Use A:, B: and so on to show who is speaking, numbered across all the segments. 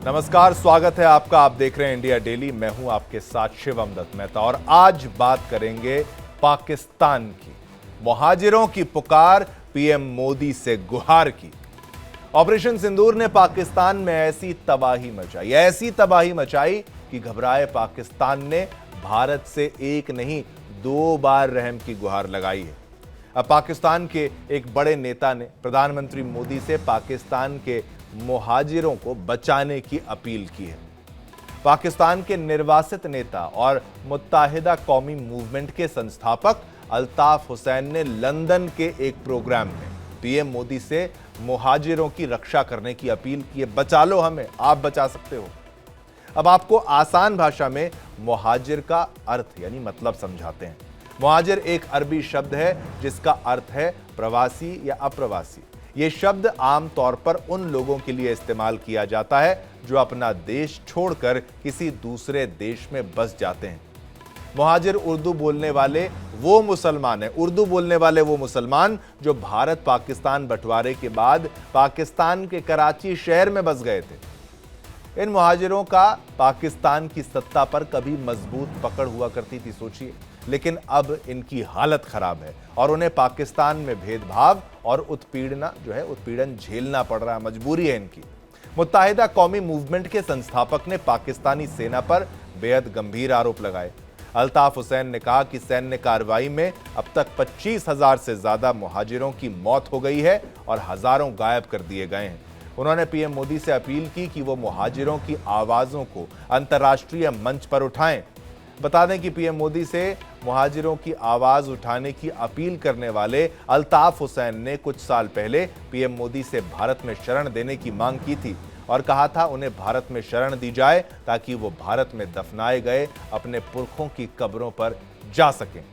A: नमस्कार, स्वागत है आपका। आप देख रहे हैं इंडिया डेली। मैं हूं आपके साथ शिवम दत्त मेहता और आज बात करेंगे पाकिस्तान की। मुहाजिरों की पुकार, पीएम मोदी से गुहार की। ऑपरेशन सिंदूर ने पाकिस्तान में ऐसी तबाही मचाई कि घबराए पाकिस्तान ने भारत से एक नहीं 2 बार रहम की गुहार लगाई है। अब पाकिस्तान के एक बड़े नेता ने प्रधानमंत्री मोदी से पाकिस्तान के मुहाजिरों को बचाने की अपील की है। पाकिस्तान के निर्वासित नेता और मुत्ताहिदा कौमी मूवमेंट के संस्थापक अल्ताफ हुसैन ने लंदन के एक प्रोग्राम में पीएम मोदी से मुहाजिरों की रक्षा करने की अपील की है। बचा लो हमें, आप बचा सकते हो। अब आपको आसान भाषा में मुहाजिर का अर्थ यानी मतलब समझाते हैं। मुहाजिर एक अरबी शब्द है जिसका अर्थ है प्रवासी या अप्रवासी। यह शब्द आमतौर पर उन लोगों के लिए इस्तेमाल किया जाता है जो अपना देश छोड़कर किसी दूसरे देश में बस जाते हैं। मुहाजिर उर्दू बोलने वाले वो मुसलमान जो भारत पाकिस्तान बंटवारे के बाद पाकिस्तान के कराची शहर में बस गए थे। इन मुहाजिरों का पाकिस्तान की सत्ता पर कभी मजबूत पकड़ हुआ करती थी, सोचिए, लेकिन अब इनकी हालत खराब है और उन्हें पाकिस्तान में भेदभाव और उत्पीड़न झेलना पड़ रहा है। मजबूरी है इनकी। मुत्ताहिदा कौमी मूवमेंट के संस्थापक ने पाकिस्तानी सेना पर बेहद गंभीर आरोप लगाए। अल्ताफ हुसैन ने कहा कि सैन्य कार्रवाई में अब तक 25,000 से ज्यादा मुहाजिरों की मौत हो गई है और हजारों गायब कर दिए गए हैं। उन्होंने पीएम मोदी से अपील की कि वो मुहाजिरों की आवाजों को अंतर्राष्ट्रीय मंच पर उठाएं। बता दें कि पीएम मोदी से मुहाजिरों की आवाज उठाने की अपील करने वाले अल्ताफ हुसैन ने कुछ साल पहले पीएम मोदी से भारत में शरण देने की मांग की थी और कहा था उन्हें भारत में शरण दी जाए ताकि वो भारत में दफनाए गए अपने पुरखों की कब्रों पर जा सकें।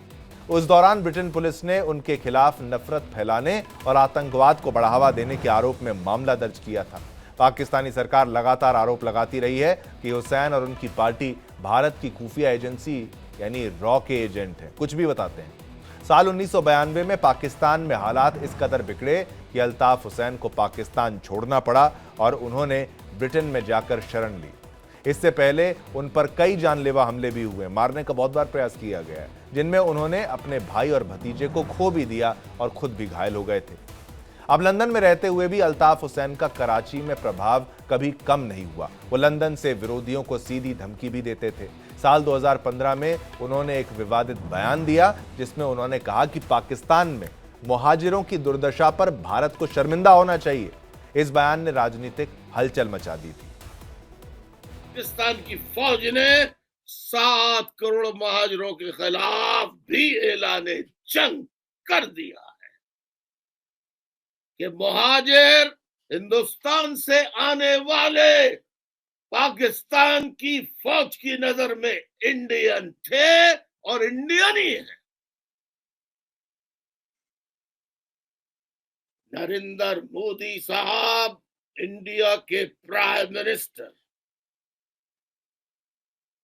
A: उस दौरान ब्रिटेन पुलिस ने उनके खिलाफ नफरत फैलाने और आतंकवाद को बढ़ावा देने के आरोप में मामला दर्ज किया था। पाकिस्तानी सरकार लगातार आरोप लगाती रही है कि हुसैन और उनकी पार्टी भारत की खुफिया एजेंसी यानी रॉ के एजेंट हैं, कुछ भी बताते हैं। साल 1992 में पाकिस्तान में हालात इस कदर बिगड़े कि अल्ताफ हुसैन को पाकिस्तान छोड़ना पड़ा और उन्होंने ब्रिटेन में जाकर शरण ली। इससे पहले उन पर कई जानलेवा हमले भी हुए, मारने का बहुत बार प्रयास किया गया है, जिनमें उन्होंने अपने भाई और भतीजे को खो भी दिया और खुद भी घायल हो गए थे। अब लंदन में रहते हुए भी अल्ताफ हुसैन का कराची में प्रभाव कभी कम नहीं हुआ। वो लंदन से विरोधियों को सीधी धमकी भी देते थे। साल 2015 में उन्होंने एक विवादित बयान दिया जिसमें उन्होंने कहा कि पाकिस्तान में मुहाजिरों की दुर्दशा पर भारत को शर्मिंदा होना चाहिए। इस बयान ने राजनीतिक हलचल मचा दी थी।
B: पाकिस्तान की फौज ने 7 करोड़ मुहाजिरों के खिलाफ भी ऐलान जंग कर दिया है कि मुहाजिर हिंदुस्तान से आने वाले पाकिस्तान की फौज की नजर में इंडियन थे और इंडियन ही है। नरेंद्र मोदी साहब इंडिया के prime minister,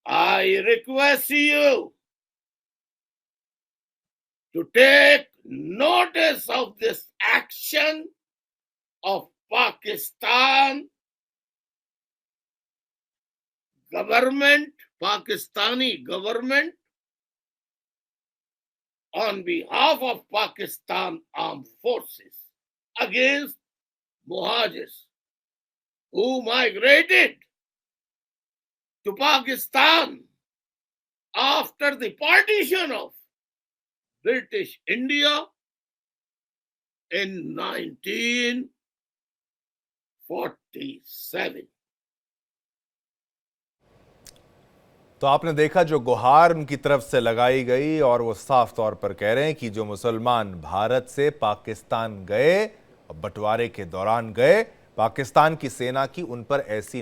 B: I request you to take notice of this action of Pakistan government, Pakistani government, on behalf of Pakistan Armed Forces against Muhajirs who migrated to Pakistan after the partition of British India in 1947.
A: तो आपने देखा जो गुहार उनकी तरफ से लगाई गई और वो साफ तौर पर कह रहे हैं कि जो मुसलमान भारत से पाकिस्तान गए और बंटवारे के दौरान गए, पाकिस्तान की सेना की उन पर ऐसी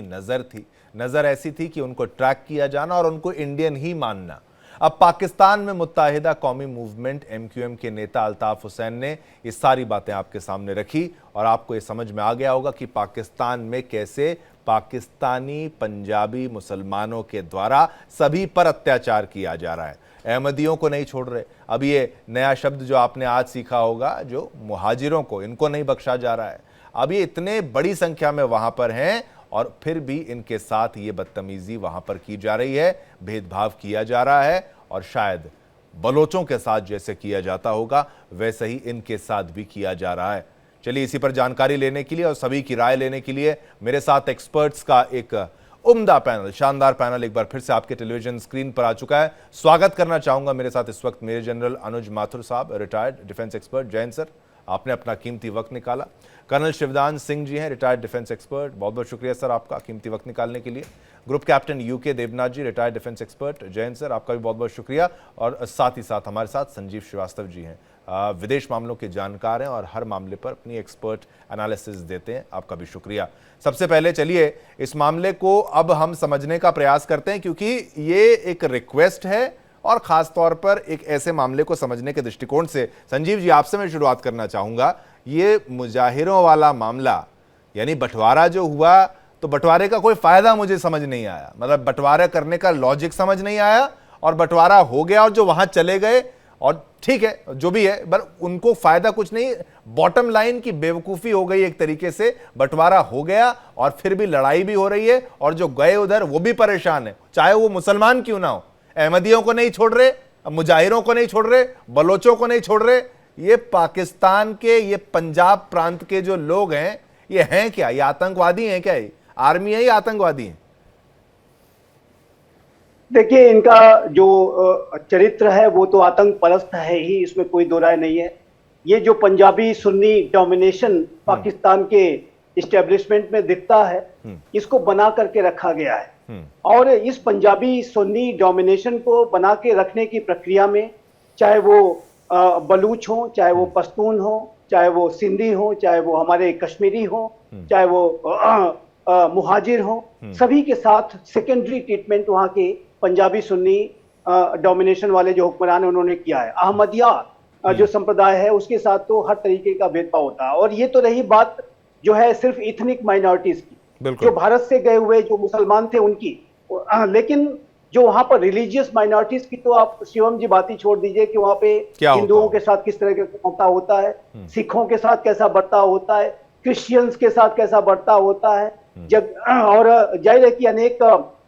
A: नजर ऐसी थी कि उनको ट्रैक किया जाना और उनको इंडियन ही मानना। अब पाकिस्तान में मुत्ताहिदा कौमी मूवमेंट MQM के नेता अल्ताफ हुसैन ने ये सारी बातें आपके सामने रखी और आपको ये समझ में आ गया होगा कि पाकिस्तान में कैसे पाकिस्तानी पंजाबी मुसलमानों के द्वारा सभी पर अत्याचार किया जा रहा है। अहमदियों को नहीं छोड़ रहे। अब ये नया शब्द जो आपने आज सीखा होगा, जो मुहाजिरों को, इनको नहीं बख्शा जा रहा है। अब ये इतने बड़ी संख्या में वहां पर हैं और फिर भी इनके साथ ये बदतमीजी वहां पर की जा रही है, भेदभाव किया जा रहा है और शायद बलोचों के साथ जैसे किया जाता होगा वैसे ही इनके साथ भी किया जा रहा है। चलिए, इसी पर जानकारी लेने के लिए और सभी की राय लेने के लिए मेरे साथ एक्सपर्ट्स का एक उम्दा पैनल, शानदार पैनल एक बार फिर से आपके टेलीविजन स्क्रीन पर आ चुका है। स्वागत करना चाहूंगा मेरे साथ इस वक्त मेजर जनरल अनुज माथुर साहब, retired defence expert. Jain sir, आपने अपना कीमती वक्त निकाला। कर्नल शिवदान सिंह जी हैं, रिटायर्ड डिफेंस एक्सपर्ट, बहुत बहुत शुक्रिया सर आपका कीमती वक्त निकालने के लिए। Group captain UK Devnath ji, retired defence expert. Jain sir, आपका भी बहुत बहुत शुक्रिया। और साथ ही साथ हमारे साथ संजीव श्रीवास्तव जी हैं, विदेश मामलों के जानकार हैं और हर मामले पर अपनी एक्सपर्ट एनालिसिस देते हैं, आपका भी शुक्रिया। सबसे पहले चलिए इस मामले को अब हम समझने का प्रयास करते हैं, क्योंकि ये एक रिक्वेस्ट है और खास तौर पर एक ऐसे मामले को समझने के दृष्टिकोण से। संजीव जी, आपसे मैं शुरुआत करना चाहूंगा। ये मुजाहिरों वाला मामला, यानी बंटवारा जो हुआ, तो बंटवारे का कोई फायदा मुझे समझ नहीं आया, मतलब बंटवारा करने का लॉजिक समझ नहीं आया, और बंटवारा हो गया और जो वहां चले गए, और ठीक है जो भी है, पर उनको फायदा कुछ नहीं। बॉटम लाइन की बेवकूफी हो गई एक तरीके से, बंटवारा हो गया और फिर भी लड़ाई भी हो रही है, और जो गए उधर वो भी परेशान है, चाहे वो मुसलमान क्यों ना हो। अहमदियों को नहीं छोड़ रहे, मुजाहिरों को नहीं छोड़ रहे, बलोचों को नहीं छोड़ रहे। ये पाकिस्तान के, ये पंजाब प्रांत के जो लोग हैं, ये हैं क्या? ये आतंकवादी हैं क्या? ये आर्मी है या आतंकवादी हैं?
C: देखिए, इनका जो चरित्र है वो तो आतंक परस्त है ही, इसमें कोई दो राय नहीं है। ये जो पंजाबी सुन्नी डोमिनेशन पाकिस्तान के इस्टेब्लिशमेंट में दिखता है, इसको बना करके रखा गया है। और इस पंजाबी सुन्नी डोमिनेशन को बना के रखने की प्रक्रिया में, चाहे वो बलूच हो, चाहे वो पश्तून हो, चाहे वो सिंधी हो, चाहे वो हमारे कश्मीरी हो, चाहे वो मुहाजिर हो, सभी के साथ सेकेंडरी ट्रीटमेंट वहां के पंजाबी सुन्नी डोमिनेशन वाले जो हुक्मरान है उन्होंने किया है। अहमदिया जो संप्रदाय है उसके साथ तो हर तरीके का भेदभाव होता है। और ये तो रही बात जो है सिर्फ इथनिक माइनॉरिटीज की, जो भारत से गए हुए जो मुसलमान थे उनकी, लेकिन जो वहां पर रिलीजियस माइनॉरिटीज की तो आप शिवम जी बात ही छोड़ दीजिए कि वहां पे हिंदुओं के साथ किस तरह का बर्ताव होता है, सिखों के साथ कैसा बर्ताव होता है, क्रिश्चियंस के साथ कैसा बर्ताव होता है। और जाहिर है कि अनेक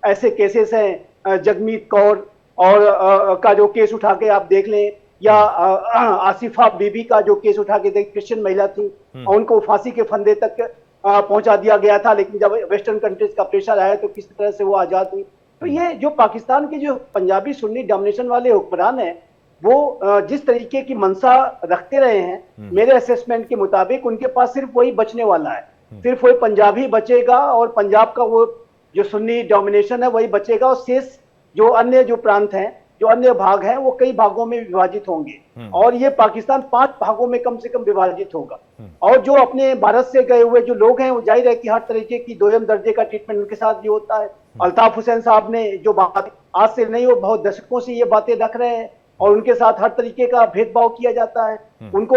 C: ऐसे केसेस हैं, जगमीत कौर और का जो केस उठा के आप देख लें, या आसिफा बीबी का जो केस उठा के देख, क्रिश्चियन महिला थी और उनको फांसी के फंदे तक पहुंचा दिया गया था, लेकिन जब वेस्टर्न कंट्रीज का प्रेशर आया तो किस तरह से वो आजाद हुई। तो ये जो पाकिस्तान के जो पंजाबी सुन्नी डोमिनेशन वाले हुक्मरान हैं, वो जिस तरीके की मंशा रखते रहे हैं, मेरे असेसमेंट के मुताबिक उनके पास सिर्फ वही बचने वाला है, सिर्फ वही पंजाब ही बचेगा और पंजाब का वो जो सुन्नी डोमिनेशन है वही बचेगा, और शेष जो अन्य जो प्रांत हैं, जो अन्य भाग हैं, वो कई भागों में विभाजित होंगे और ये पाकिस्तान 5 भागों में कम से कम विभाजित होगा। और जो अपने भारत से गए हुए जो लोग हैं, वो जाहिर है कि हर तरीके की दोयम दर्जे का ट्रीटमेंट उनके साथ भी होता है। अल्ताफ हुसैन साहब ने जो बात आज से नहीं, वो बहुत दशकों से ये बातें रख रहे हैं और उनके साथ हर तरीके का भेदभाव किया जाता है। उनको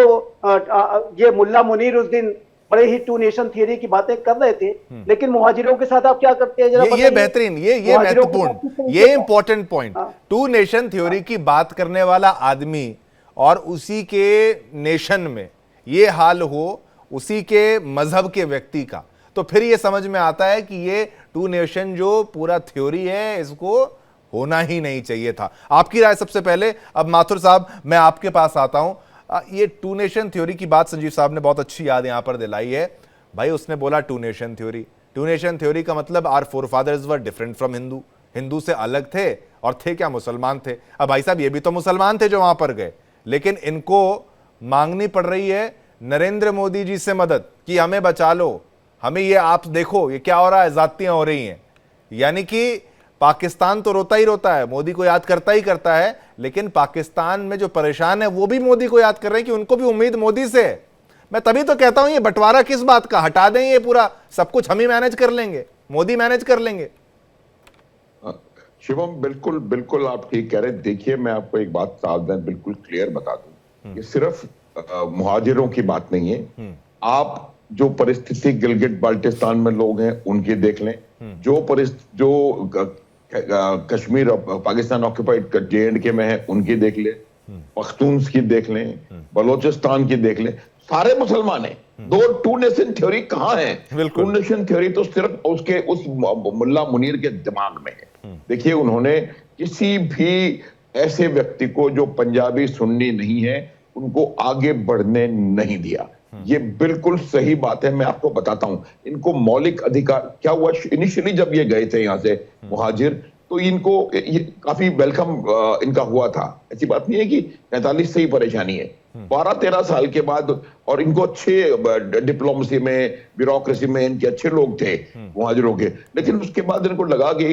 C: ये मुल्ला मुनीर उस दिन बड़े ही 2 नेशन थियरी की बातें कर रहे थे, लेकिन मुहाजिरों के साथ आप क्या करते हैं जरा
A: ये बेहतरीन, ये महत्वपूर्ण, ये इंपॉर्टेंट पॉइंट। 2 नेशन थ्योरी की बात करने वाला आदमी और उसी के नेशन में ये हाल हो, उसी के मजहब के व्यक्ति का, तो फिर ये समझ में आता है कि ये 2 नेशन जो पूरा थ्योरी है, इसको होना ही नहीं चाहिए था। आपकी राय सबसे पहले। अब माथुर साहब, मैं आपके पास आता हूं। ये 2 नेशन थ्योरी की बात संजीव साहब ने बहुत अच्छी याद यहां पर दिलाई है। भाई, उसने बोला 2 नेशन थ्योरी। 2 नेशन थ्योरी का मतलब our forefathers were different from Hindu, Hindu से अलग थे, और थे क्या? मुसलमान थे। अब भाई साहब, ये भी तो मुसलमान थे जो वहां पर गए, लेकिन इनको मांगनी पड़ रही है नरेंद्र मोदी जी से मदद कि हमें बचा लो, हमें ये आप देखो ये क्या हो रहा है, जातियां हो रही हैं। यानी कि पाकिस्तान तो रोता ही रोता है, मोदी को याद करता ही करता है, लेकिन पाकिस्तान में जो परेशान है वो भी मोदी को याद कर रहे हैं कि उनको भी उम्मीद मोदी से है। मैं तभी तो कहता हूं ये बंटवारा किस बात का, हटा दें ये पूरा, सब कुछ हम ही मैनेज कर लेंगे, मोदी मैनेज कर लेंगे।
D: शिवम, बिल्कुल बिल्कुल आप ठीक कह रहे हैं। देखिए, मैं आपको एक बात सावधान बिल्कुल क्लियर बता दूं, ये सिर्फ मुहाजिरों की बात नहीं है। आप जो परिस्थिति गिलगिट बाल्टिस्तान में लोग हैं उनकी देख लें, जो कश्मीर पाकिस्तान ऑक्युपाइड J&K में है उनकी देख लें, पख्तून्स की देख लें, बलोचिस्तान की देख लें, सारे मुसलमान हैं। दो टू नेशन थ्योरी कहां है?
A: बिल्कुल।
D: टू नेशन थ्योरी तो सिर्फ उसके उस मुल्ला मुनीर के दिमाग में है। देखिए, उन्होंने किसी भी ऐसे व्यक्ति को जो पंजाबी सुन्नी नहीं है उनको आगे बढ़ने नहीं दिया। ये बिल्कुल सही बात है। मैं आपको बताता हूं, इनको मौलिक अधिकार क्या हुआ इनिशियली जब ये गए थे यहां से मुहाजिर, तो इनको ये काफी वेलकम इनका हुआ था। ऐसी बात नहीं है कि 45 से ही परेशानी है। 12-13 साल के बाद, और इनको अच्छे डिप्लोमेसी में, ब्यूरोक्रेसी में इनके अच्छे लोग थे मुहाजिरों के, लेकिन उसके बाद इनको लगा कि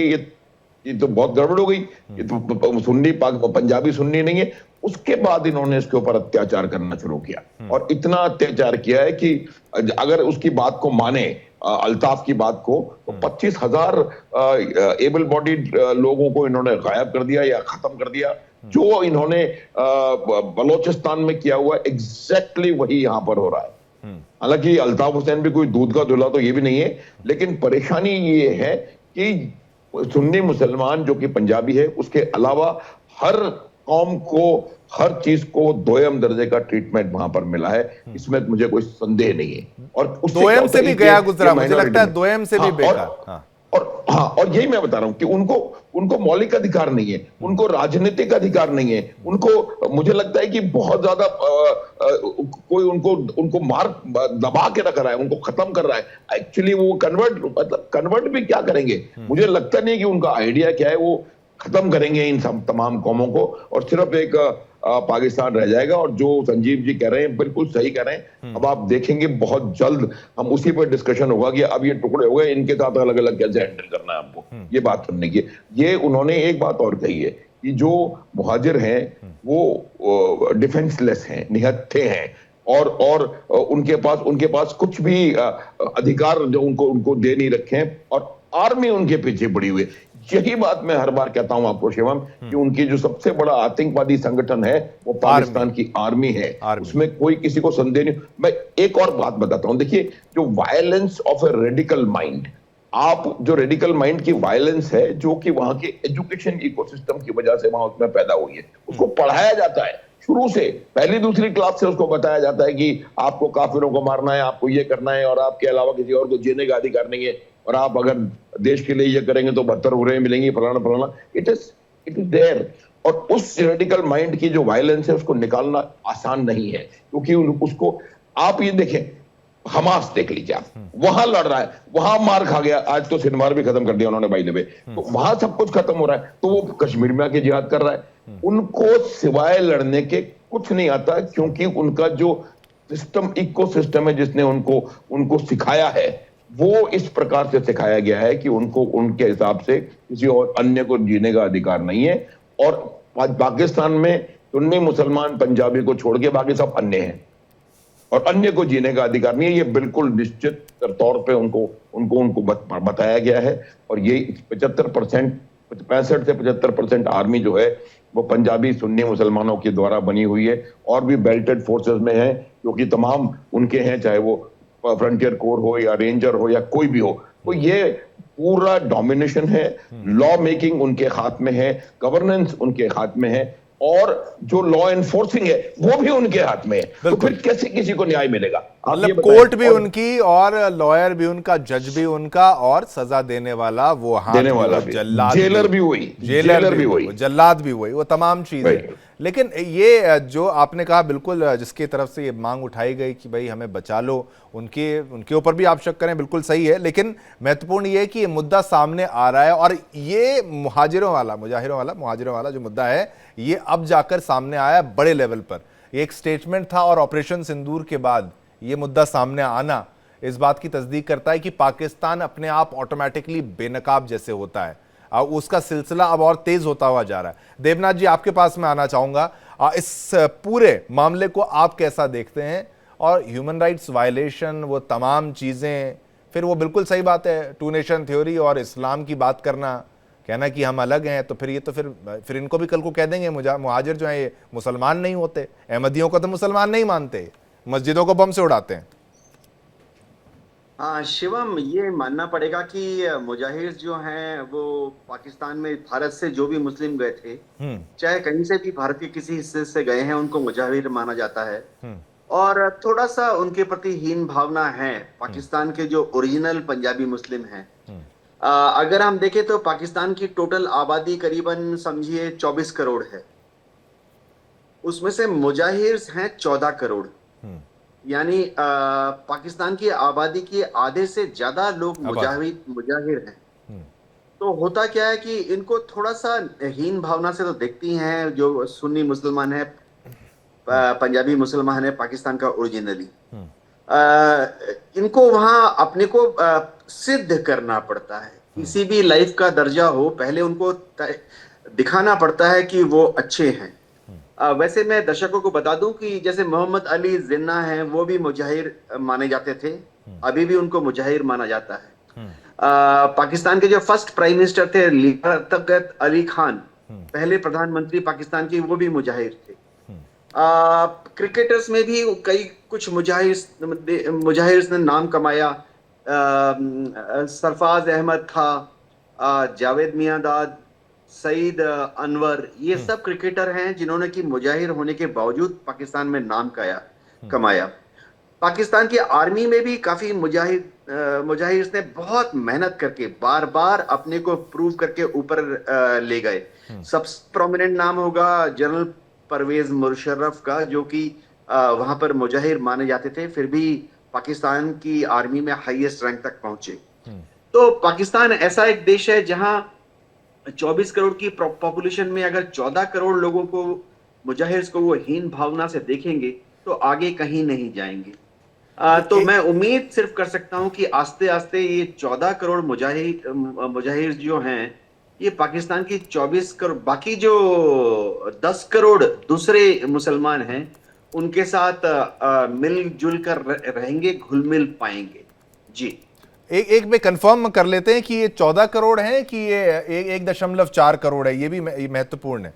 D: ये तो बहुत गड़बड़ हो गई, ये तो सुन्नी पंजाबी सुन्नी नहीं है। उसके बाद इन्होंने इसके ऊपर अत्याचार करना शुरू किया, और इतना अत्याचार किया है कि अगर उसकी बात को माने, अल्ताफ की बात को, तो 25,000 एबल बॉडीड लोगों को इन्होंने गायब कर दिया या खत्म कर दिया। जो इन्होंने बलोचिस्तान में किया हुआ एग्जैक्टली वही यहां पर हो रहा है। हालांकि अल्ताफ हुसैन भी कोई दूध का धुला तो ये भी नहीं है, लेकिन परेशानी ये है कि सुन्नी मुसलमान जो कि पंजाबी है, उसके अलावा हर कौम को, हर चीज को दोयम दर्जे का ट्रीटमेंट वहां पर मिला है, इसमें मुझे कोई संदेह नहीं है। और
A: दोयम से भी गया गुजरा, मुझे लगता है दोयम से भी बेकार।
D: और यही मैं बता रहा हूं कि उनको मौलिक अधिकार नहीं है, उनको राजनीतिक अधिकार नहीं है, उनको, मुझे लगता है कि बहुत ज्यादा कोई उनको मार दबा के रख रहा है, उनको खत्म कर रहा है। एक्चुअली वो कन्वर्ट भी क्या करेंगे? मुझे लगता नहीं कि उनका आइडिया क्या है। वो खत्म करेंगे इन सब तमाम कौमों को, और सिर्फ एक पाकिस्तान रह जाएगा। और जो संजीव जी कह रहे हैं बिल्कुल सही कह रहे हैं। अब आप देखेंगे बहुत जल्द हम उसी पर डिस्कशन होगा कि अब ये टुकड़े हो गए, इनके साथ अलग अलग कैसे हैंडल करना है आपको, ये बात करने की। ये उन्होंने एक बात और कही है कि जो मुहाजिर हैं वो डिफेंसलेस हैं, निहत्थे हैं, और उनके पास कुछ भी अधिकार जो उनको दे नहीं रखे हैं, और आर्मी उनके पीछे पड़ी हुई है। यही बात मैं हर बार कहता हूं आपको शिवम, कि उनकी जो सबसे बड़ा आतंकवादी संगठन है वो पाकिस्तान की आर्मी है। उसमें कोई किसी को संदेह नहीं। मैं एक और बात बताता हूं, देखिए, जो violence of a radical mind, आप जो रेडिकल माइंड की वायलेंस है, जो कि वहां के एजुकेशन इकोसिस्टम की वजह से वहां उसमें पैदा हुई है, उसको पढ़ाया जाता है शुरू से, पहली दूसरी क्लास से उसको बताया जाता है कि आपको काफिरों को मारना है, आपको ये करना है, और आपके अलावा किसी और को जीने का अधिकार नहीं है, और आप अगर देश के लिए ये करेंगे तो 72 उड़े मिलेंगी, फलाना फलाना। It is there. और उस रेडिकल माइंड की जो वायलेंस है उसको निकालना आसान नहीं है, क्योंकि उसको आप ये देखें, हमास देख लीजिए आप, वहां लड़ रहा है, वहां मार खा गया, आज तो सिनवार भी खत्म कर दिया उन्होंने भाई लेबे, तो वहां सब कुछ खत्म हो रहा है, तो वो कश्मीर में आके जिहाद कर रहा है। उनको सिवाय लड़ने के कुछ नहीं आता, क्योंकि उनका जो सिस्टम, इकोसिस्टम है जिसने उनको सिखाया है, वो इस प्रकार से सिखाया गया है कि उनको उनके हिसाब से किसी और अन्य को जीने का अधिकार नहीं है। और पाकिस्तान में सुन्नी मुसलमान पंजाबी को छोड़ के बाकी सब अन्य हैं, और अन्य को जीने का अधिकार नहीं है। ये बिल्कुल निश्चित तौर पे उनको बताया गया है। और ये 65% 65 से 75% आर्मी जो है वो पंजाबी सुन्नी मुसलमानों के द्वारा बनी हुई है, और भी बेल्टेड फोर्सेस में है, क्योंकि तमाम उनके हैं, चाहे वो फ्रंटियर कोर हो या रेंजर हो या कोई भी हो। तो ये पूरा डोमिनेशन है, लॉ मेकिंग उनके हाथ में है, गवर्नेंस उनके हाथ में है, और जो लॉ एनफोर्सिंग है वो भी उनके हाथ में है। तो फिर कैसे किसी को न्याय मिलेगा?
A: मतलब कोर्ट भी उनकी, और लॉयर भी उनका, जज भी उनका, और सजा देने वाला वो हाथ
D: देने वाला भी,
A: जल्लाद
D: जेलर भी वही, जेलर भी वही,
A: जल्लाद भी वही, वो तमाम चीजें। लेकिन ये जो आपने कहा, बिल्कुल जिसकी तरफ से ये मांग उठाई गई कि भाई हमें बचा लो, उनके ऊपर भी आप शक करें, बिल्कुल सही है। लेकिन महत्वपूर्ण ये है कि ये मुद्दा सामने आ रहा है, और ये मुहाजिरों वाला जो मुद्दा है, ये अब जाकर सामने आया बड़े लेवल पर। ये एक स्टेटमेंट था, और ऑपरेशन सिंदूर के बाद ये मुद्दा सामने आना इस बात की तस्दीक करता है कि पाकिस्तान अपने आप ऑटोमेटिकली बेनकाब जैसे होता है, उसका सिलसिला अब और तेज होता हुआ जा रहा है। देवनाथ जी, आपके पास मैं आना चाहूंगा, इस पूरे मामले को आप कैसा देखते हैं? और ह्यूमन राइट्स वायलेशन, वो तमाम चीजें, फिर वो बिल्कुल सही बात है, टू नेशन थ्योरी और इस्लाम की बात करना, कहना कि हम अलग हैं, तो फिर ये तो फिर इनको भी कल को कह देंगे मुहाजिर जो हैं ये मुसलमान नहीं होते, अहमदियों को तो मुसलमान नहीं मानते, मस्जिदों को बम से उड़ाते हैं।
E: हाँ शिवम, ये मानना पड़ेगा कि मुजाहिर जो हैं वो पाकिस्तान में भारत से जो भी मुस्लिम गए थे, चाहे कहीं से भी भारत के किसी हिस्से से गए हैं, उनको मुजाहिर माना जाता है। और थोड़ा सा उनके प्रति हीन भावना है पाकिस्तान के जो ओरिजिनल पंजाबी मुस्लिम हैं। अगर हम देखें तो पाकिस्तान की टोटल आबादी करीबन समझिए 24 करोड़ है, उसमें से मुजाहिर्स हैं 14 करोड़। यानी पाकिस्तान की आबादी के आधे से ज्यादा लोग मुजाहिर हैं। तो होता क्या है कि इनको थोड़ा सा हीन भावना से तो देखती हैं जो सुन्नी मुसलमान है, पंजाबी मुसलमान है पाकिस्तान का ओरिजिनली। इनको वहां अपने को सिद्ध करना पड़ता है। किसी भी लाइफ का दर्जा हो, पहले उनको दिखाना पड़ता है कि वो अच्छे हैं। वैसे मैं दर्शकों को बता दूं कि जैसे मोहम्मद अली जिन्ना हैं, वो भी मुजाहिर माने जाते थे, अभी भी उनको मुजाहिर माना जाता है। पाकिस्तान के जो फर्स्ट प्राइम मिनिस्टर थे लियाकत अली खान, पहले प्रधानमंत्री पाकिस्तान की, वो भी मुजाहिर थे। क्रिकेटर्स में भी कुछ मुजाहिर ने नाम कमाया। सरफराज अहमद था, जावेद मियांदाद, सईद अनवर, ये सब क्रिकेटर हैं जिन्होंने कि मुजाहिर होने के बावजूद पाकिस्तान में नाम कमाया। पाकिस्तान की आर्मी में भी काफी मुजाहिर ने बहुत मेहनत करके बार बार अपने को प्रूव करके ऊपर ले गए। सबसे प्रोमिनेंट नाम होगा जनरल परवेज मुशर्रफ का, जो कि वहां पर मुजाहिर माने जाते थे, फिर भी पाकिस्तान की आर्मी में हाईएस्ट रैंक तक पहुंचे। तो पाकिस्तान ऐसा एक देश है जहां 24 करोड़ की पॉपुलेशन में अगर 14 करोड़ लोगों को, मुजाहिर्स को, वो हीन भावना से देखेंगे तो आगे कहीं नहीं जाएंगे। तो मैं उम्मीद सिर्फ कर सकता हूं कि आस्ते आस्ते ये 14 करोड़ मुजाहिर जो हैं, ये पाकिस्तान की 24 करोड़, बाकी जो 10 करोड़ दूसरे मुसलमान हैं, उनके साथ मिलजुल कर रहेंगे, घुल मिल पाएंगे। जी,
A: एक में कंफर्म कर लेते हैं कि ये 14 करोड़ है कि ये 1.4 करोड़ है, ये भी महत्वपूर्ण है।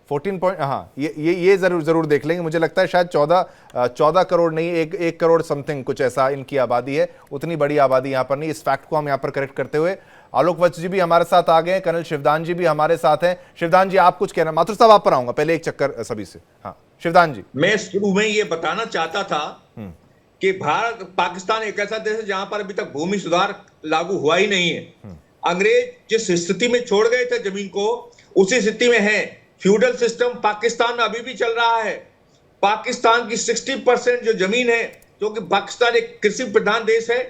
A: 14 पॉइंट, हाँ, ये जरूर देख लेंगे। मुझे लगता है शायद 14 करोड़ नहीं, 1 करोड़ समथिंग कुछ ऐसा इनकी आबादी है। उतनी बड़ी आबादी यहाँ पर नहीं। इस फैक्ट को हम यहाँ पर करेक्ट करते हुए आलोक वत्स जी भी हमारे साथ आ गए हैं, कर्नल शिवदान जी भी हमारे साथ हैं। शिवदान जी, आप कुछ कहना। माथुर साहब आप पर आऊंगा, पहले एक चक्कर सभी से। हाँ शिवदान जी।
F: मैं शुरू में ये बताना चाहता था कि पाकिस्तान एक ऐसा देश है जहां पर अभी तक भूमि सुधार लागू हुआ ही नहीं है। अंग्रेज जिस स्थिति में छोड़ गए थे जमीन को, उसी स्थिति में है। फ्यूडल सिस्टम पाकिस्तान में अभी भी चल रहा है। पाकिस्तान की 60% जो जमीन है, जो कि पाकिस्तान एक कृषि प्रधान देश है,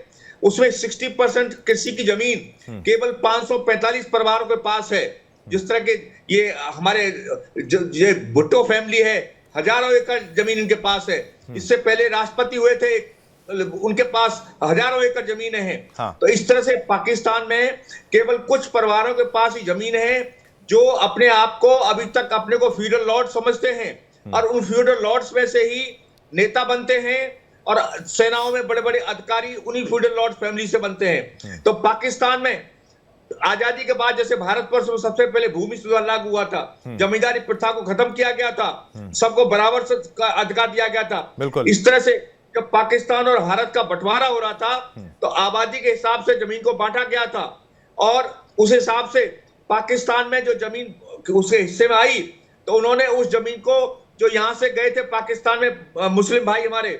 F: उसमें 60% कृषि की जमीन केवल 545 परिवारों के पास है। जिस तरह के ये हमारे ये भुट्टो फैमिली है, हजारों एकड़ जमीन इनके पास है। इससे पहले राष्ट्रपति हुए थे, उनके पास हजारों एकड़ जमीन है। हाँ। तो इस तरह से पाकिस्तान में केवल कुछ परिवारों के पास ही जमीन है जो अपने आप को अभी तक अपने को फ्यूडल लॉर्ड समझते हैं, और उन फ्यूडल लॉर्ड्स में से ही नेता बनते हैं, और सेनाओं में बड़े बड़े अधिकारी उन्हीं फ्यूडल लॉर्ड फैमिली से बनते हैं। तो पाकिस्तान में आजादी के बाद जैसे भारतवर्ष में सबसे पहले भूमि सुधार लागू हुआ था, जमींदारी प्रथा को खत्म किया गया था, सबको बराबर से अधिकार दिया गया था। इस तरह से जब पाकिस्तान और भारत का बंटवारा हो रहा था, तो आबादी के हिसाब से जमीन को बांटा गया था, और उस हिसाब से पाकिस्तान में जो जमीन उसके हिस्से में आई, तो उन्होंने उस जमीन को, जो यहां से गए थे पाकिस्तान में मुस्लिम भाई हमारे,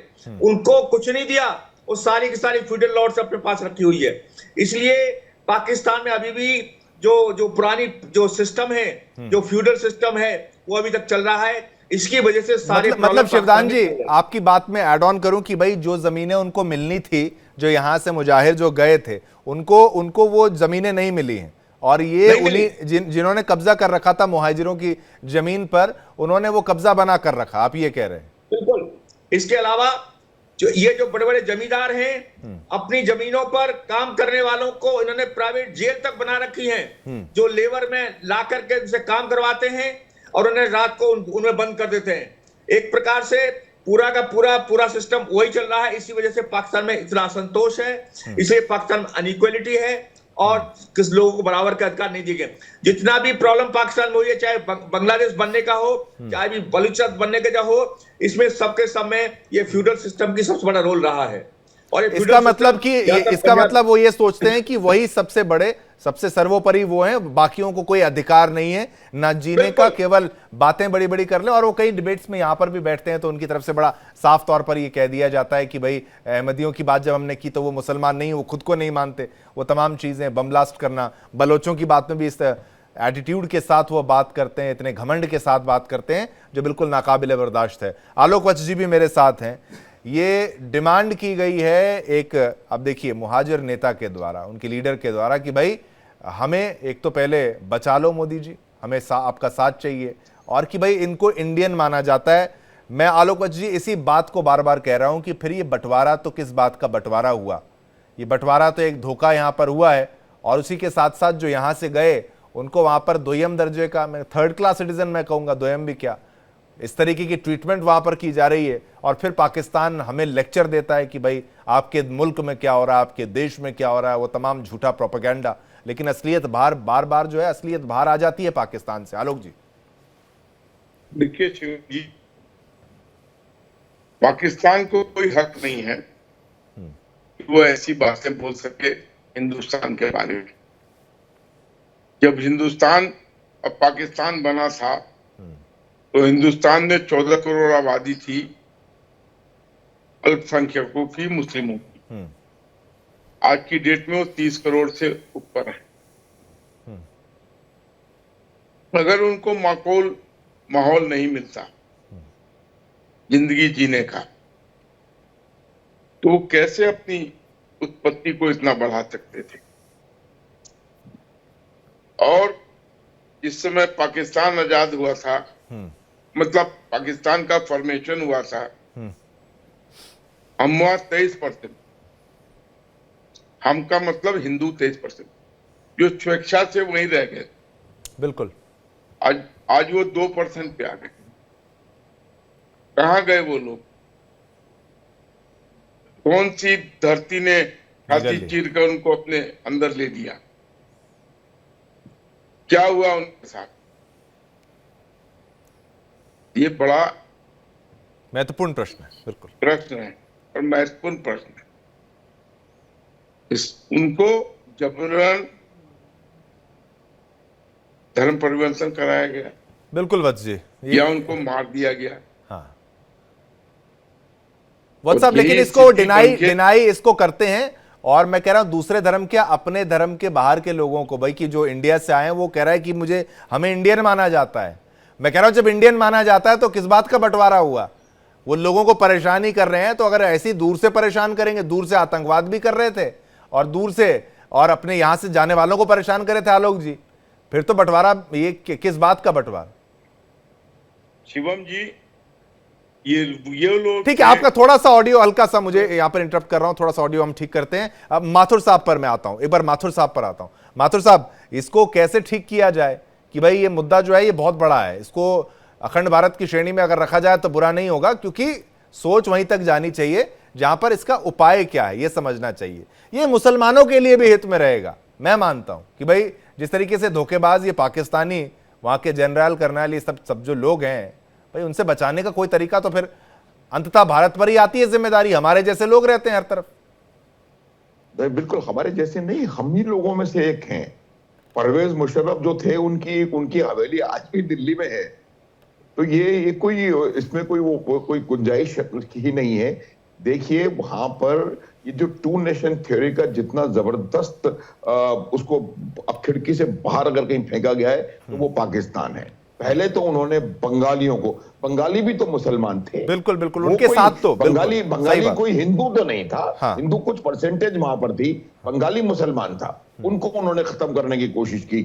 F: उनको कुछ नहीं दिया। वो सारी की सारी फ्यूडल लॉर्ड्स अपने पास रखी हुई है। इसलिए पाकिस्तान में अभी भी जो पुरानी जो सिस्टम है, जो फ्यूडल सिस्टम है, वो अभी तक चल रहा है। इसकी वजह से सारे
A: मतलब शिवदान जी, आपकी बात में ऐड ऑन करूं कि भाई जो जमीनें उनको मिलनी थी, जो यहां से मुजाहिर जो गए थे, उनको वो जमीनें नहीं मिली हैं, और ये उन्हीं जिन्होंने कब्जा कर रखा था मुहाजिरों की जमीन पर, उन्होंने वो कब्जा बना कर रखा, आप ये कह रहे हैं?
F: बिल्कुल। इसके अलावा जो बड़े बड़े जमींदार हैं, अपनी जमीनों पर काम करने वालों को इन्होंने प्राइवेट जेल तक बना रखी है, जो लेबर में ला करके उनसे काम करवाते हैं और उन्हें रात को उनमें बंद कर देते हैं। एक प्रकार से पूरा का पूरा सिस्टम वही चल रहा है। इसी वजह से पाकिस्तान में इतना असंतोष है, इसलिए पाकिस्तान में अनइक्वलिटी है, और किस लोगों को बराबर का अधिकार नहीं दिए गए। जितना भी प्रॉब्लम पाकिस्तान में हुई है, चाहे बांग्लादेश बनने का हो, चाहे भी बलूचिस्तान बनने का हो, इसमें सबके सब में ये फ्यूडल सिस्टम की सबसे बड़ा रोल रहा है। और
A: इसका मतलब कि इसका मतलब वो ये सोचते हैं कि वही सबसे बड़े, सबसे सर्वोपरि वो हैं, बाकियों को कोई अधिकार नहीं है ना जीने का, केवल बातें बड़ी बड़ी कर ले। और वो कई डिबेट्स में यहां पर भी बैठते हैं तो उनकी तरफ से बड़ा साफ तौर पर ये कह दिया जाता है कि भाई अहमदियों की बात जब हमने की तो वो मुसलमान नहीं, वो खुद को नहीं मानते, वो तमाम चीजें, बम ब्लास्ट करना, बलोचों की बात में भी इस एटीट्यूड के साथ वो बात करते हैं, इतने घमंड के साथ बात करते हैं जो बिल्कुल नाकाबिले बर्दाश्त है। आलोक वत्स जी भी मेरे साथ हैं। ये डिमांड की गई है एक, अब देखिए, मुहाजिर नेता के द्वारा, उनके लीडर के द्वारा कि भाई हमें एक तो पहले बचा लो मोदी जी, हमें आपका साथ चाहिए, और कि भाई इनको इंडियन माना जाता है। मैं आलोक वत्स जी इसी बात को बार बार कह रहा हूं कि फिर ये बंटवारा तो किस बात का बंटवारा हुआ? ये बंटवारा तो एक धोखा यहां पर हुआ है, और उसी के साथ साथ जो यहां से गए उनको वहां पर दोयम दर्जे का, मैं थर्ड क्लास सिटीजन मैं कहूंगा, दोयम भी क्या, इस तरीके की ट्रीटमेंट वहां पर की जा रही है। और फिर पाकिस्तान हमें लेक्चर देता है कि भाई आपके मुल्क में क्या हो रहा है, आपके देश में क्या हो रहा है, वो तमाम झूठा प्रोपेगेंडा। लेकिन असलियत बार बार जो है, असलियत बाहर आ जाती है पाकिस्तान से। आलोक जी,
B: देखिए शिव जी, पाकिस्तान को कोई हक नहीं है कि वो ऐसी बातें बोल सके हिंदुस्तान के बारे में। जब हिंदुस्तान और पाकिस्तान बना था तो हिंदुस्तान में 14 करोड़ आबादी थी, अल्पसंख्यकों की, मुस्लिमों की। आज की डेट में वो 30 करोड़ से ऊपर है। अगर उनको माकूल माहौल नहीं मिलता जिंदगी जीने का, तो वो कैसे अपनी उत्पत्ति को इतना बढ़ा सकते थे? और इस समय पाकिस्तान आजाद हुआ था, मतलब पाकिस्तान का फॉर्मेशन हुआ था, हम हुआ 23%, हम का मतलब हिंदू 23%, जो स्वेच्छा से वहीं रह गए।
A: बिल्कुल।
B: आज वो 2% पे आ गए। कहाँ गए वो लोग? कौन सी धरती ने छाती चीर कर उनको अपने अंदर ले लिया? क्या हुआ उनके साथ? ये बड़ा
A: महत्वपूर्ण प्रश्न है। बिल्कुल
B: प्रश्न है और महत्वपूर्ण प्रश्न है। उनको जबरन धर्म परिवर्तन कराया गया।
A: बिल्कुल वत्स जी,
B: या उनको मार दिया गया।
A: हाँ वत्स साहब, लेकिन इसको डिनाई इसको करते हैं। और मैं कह रहा हूं दूसरे धर्म के, अपने धर्म के बाहर के लोगों को, भाई कि जो इंडिया से आए हैं, वो कह रहा है कि हमें इंडियन माना जाता है। मैं कह रहा हूं जब इंडियन माना जाता है तो किस बात का बंटवारा हुआ? वो लोगों को परेशान ही कर रहे हैं। तो अगर ऐसी दूर से परेशान करेंगे, दूर से आतंकवाद भी कर रहे थे और दूर से और अपने यहां से जाने वालों को परेशान कर रहे थे आलोक जी, फिर तो बंटवारा ये किस बात का बंटवारा?
B: शिवम जी, ये लोग,
A: ठीक है, आपका थोड़ा सा ऑडियो हल्का सा, मुझे यहां पर इंटरप्ट कर रहा हूं, थोड़ा सा ऑडियो हम ठीक करते हैं। अब माथुर साहब पर मैं आता हूं, एक बार माथुर साहब पर आता हूं। माथुर साहब, इसको कैसे ठीक किया जाए कि भाई ये मुद्दा जो है ये बहुत बड़ा है, इसको अखंड भारत की श्रेणी में अगर रखा जाए तो बुरा नहीं होगा, क्योंकि सोच वहीं तक जानी चाहिए जहां पर इसका उपाय क्या है ये समझना चाहिए। ये मुसलमानों के लिए भी हित में रहेगा। मैं मानता हूं कि भाई जिस तरीके से धोखेबाज ये पाकिस्तानी, वहां के जनरल कर्नल, ये सब जो लोग हैं, भाई उनसे बचाने का कोई तरीका तो फिर अंततः भारत पर ही आती है जिम्मेदारी। हमारे जैसे लोग रहते हैं हर तरफ।
D: बिल्कुल हमारे जैसे नहीं, हम ही लोगों में से एक हैं। परवेज मुशर्रफ जो थे, उनकी हवेली आज भी दिल्ली में है। तो ये कोई इसमें कोई गुंजाइश ही नहीं है। देखिए वहां पर ये जो टू नेशन थ्योरी का जितना जबरदस्त उसको अब खिड़की से बाहर अगर कहीं फेंका गया है तो वो पाकिस्तान है। पहले तो उन्होंने बंगालियों को, बंगाली भी तो मुसलमान थे।
A: बिल्कुल बिल्कुल, उनके साथ तो
D: बंगाली कोई हिंदू तो नहीं था। हाँ। हिंदू कुछ परसेंटेज वहां पर थी, बंगाली मुसलमान था। उनको उन्होंने खत्म करने की कोशिश की।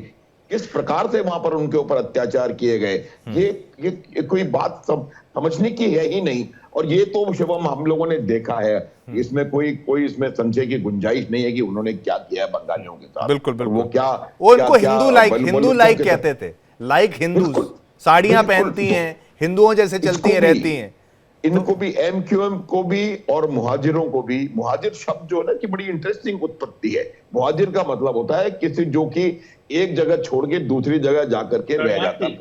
D: किस प्रकार से वहां पर उनके ऊपर अत्याचार किए गए, ये कोई बात समझने की है ही नहीं। और ये तो शिवम हम लोगों ने देखा है, इसमें कोई इसमें संशय की गुंजाइश नहीं है कि उन्होंने क्या किया है बंगालियों के साथ।
A: बिल्कुल बिल्कुल,
D: वो क्या
A: उनको हिंदू लाइक कहते थे, लाइक हिंदू, साड़ियां पहनती हैं, हिंदुओं जैसे चलती हैं, रहती हैं।
D: इनको भी, एमक्यूएम को भी और मुहाजिरों को भी, मुहाजिर शब्द जो है ना कि बड़ी इंटरेस्टिंग उत्पत्ति है। मुहाजिर का मतलब होता है किसी जो कि एक जगह छोड़ के दूसरी जगह जाकर के रह जाता है,